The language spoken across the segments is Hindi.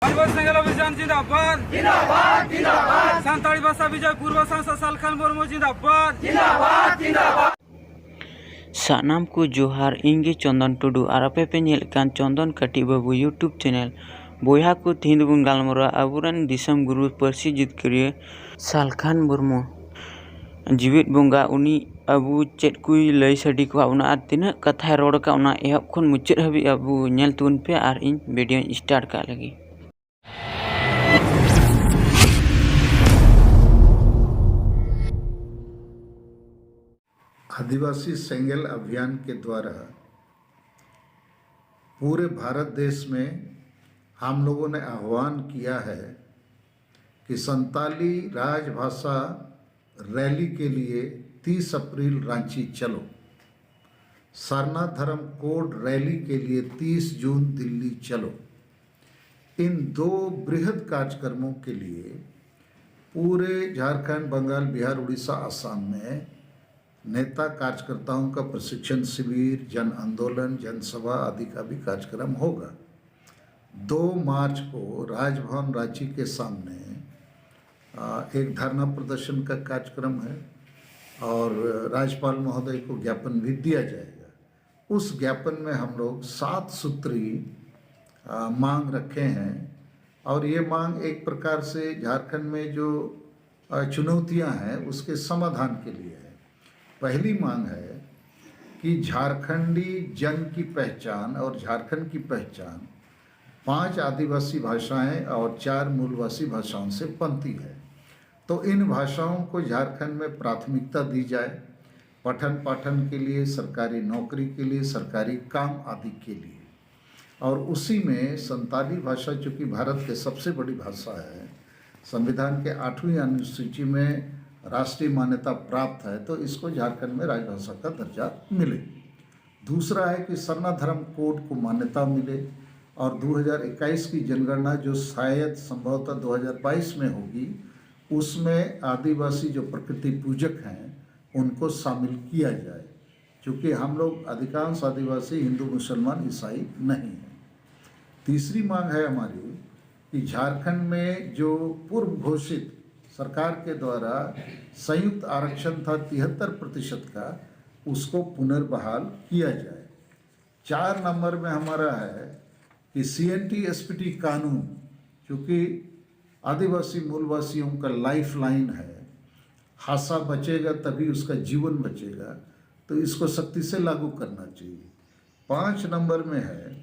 पूर्व सेंगेल अभियान जिंदाबाद जिंदाबाद जिंदाबाद सान्ताली भाषा विजय पूर्व सांसद सालखान मुर्मू जिंदाबाद जिंदाबाद जिंदाबाद सानाम को जोहार इंगे चंदन टुडू और आपे नेलकान चंदन काटी बाबू यूट्यूब चैनल बोया को तीन बुन गालमरा आबुरन दिसम गुरु परसी जितकरिया सालखान मुर्मू जीवित बोंगा उनी अबू चेत कुई लई सडी को उना तीना कथा रोड का उना एहब खन मुचाद हबी अबू नेल तुन पे आर इन वीडियो स्टार्ट का लगी। आदिवासी सेंगेल अभियान के द्वारा पूरे भारत देश में हम लोगों ने आह्वान किया है कि संताली राजभाषा रैली के लिए 30 अप्रैल रांची चलो, सरना धर्म कोड रैली के लिए 30 जून दिल्ली चलो। इन दो बृहद कार्यक्रमों के लिए पूरे झारखंड, बंगाल, बिहार, उड़ीसा, असम में नेता कार्यकर्ताओं का प्रशिक्षण शिविर, जन आंदोलन, जनसभा आदि का भी कार्यक्रम होगा। 2 मार्च को राजभवन रांची के सामने एक धरना प्रदर्शन का कार्यक्रम है और राज्यपाल महोदय को ज्ञापन भी दिया जाएगा। उस ज्ञापन में हम लोग 7 सूत्री मांग रखे हैं और ये मांग एक प्रकार से झारखंड में जो चुनौतियां हैं उसके समाधान के लिए है। पहली मांग है कि झारखंडी जन की पहचान और झारखंड की पहचान 5 आदिवासी भाषाएं और 4 मूलवासी भाषाओं से बनती है, तो इन भाषाओं को झारखंड में प्राथमिकता दी जाए, पठन पाठन के लिए, सरकारी नौकरी के लिए, सरकारी काम आदि के लिए। और उसी में संताली भाषा चूँकि भारत की सबसे बड़ी भाषा है, संविधान के 8वीं अनुसूची में राष्ट्रीय मान्यता प्राप्त है, तो इसको झारखंड में राजभाषा का दर्जा मिले। दूसरा है कि सरना धर्म कोड को मान्यता मिले और 2021 की जनगणना जो शायद संभवतः 2022 में होगी, उसमें आदिवासी जो प्रकृति पूजक हैं उनको शामिल किया जाए, क्योंकि हम लोग अधिकांश आदिवासी हिंदू, मुसलमान, ईसाई नहीं हैं। तीसरी मांग है हमारी कि झारखंड में जो पूर्व घोषित सरकार के द्वारा संयुक्त आरक्षण था 73% का, उसको पुनर्बहाल किया जाए। 4 नंबर में हमारा है कि CNT SPT कानून, क्योंकि आदिवासी मूलवासियों का लाइफ लाइन है, भाषा बचेगा तभी उसका जीवन बचेगा, तो इसको सख्ती से लागू करना चाहिए। 5 नंबर में है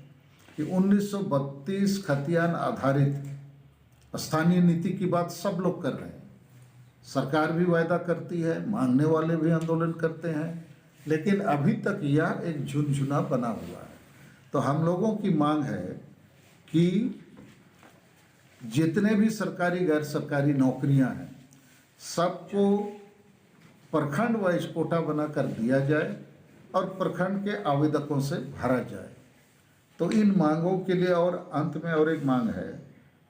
कि 1932 खतियान आधारित स्थानीय नीति की बात सब लोग कर रहे हैं, सरकार भी वायदा करती है, मांगने वाले भी आंदोलन करते हैं, लेकिन अभी तक यह एक झुनझुना बना हुआ है। तो हम लोगों की मांग है कि जितने भी सरकारी गैर सरकारी नौकरियां हैं सबको प्रखंड वाइज कोटा बनाकर दिया जाए और प्रखंड के आवेदकों से भरा जाए। तो इन मांगों के लिए, और अंत में और एक मांग है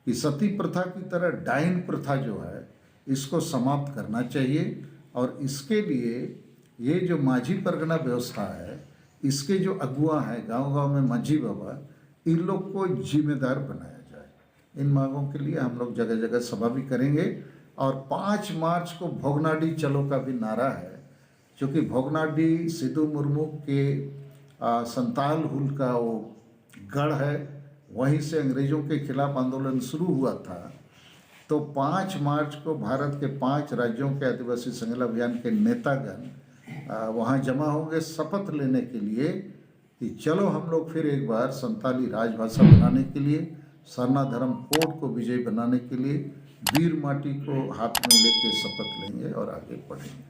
कि सती प्रथा की तरह डायन प्रथा जो है इसको समाप्त करना चाहिए और इसके लिए ये जो माझी परगना व्यवस्था है, इसके जो अगुआ हैं गांव-गांव में माझी बाबा, इन लोग को जिम्मेदार बनाया जाए। इन मांगों के लिए हम लोग जगह जगह सभा भी करेंगे और 5 मार्च को भोगनाडी चलो का भी नारा है, क्योंकि भोगनाडी सिद्धू मुर्मू के संताल हुल का वो गढ़ है, वहीं से अंग्रेज़ों के खिलाफ आंदोलन शुरू हुआ था। तो 5 मार्च को भारत के 5 राज्यों के आदिवासी सेंगेल अभियान के नेतागण वहाँ जमा होंगे शपथ लेने के लिए कि चलो हम लोग फिर एक बार संताली राजभाषा बनाने के लिए, सरना धर्म कोड को विजयी बनाने के लिए वीर माटी को हाथ में लेके शपथ लेंगे और आगे बढ़ेंगे।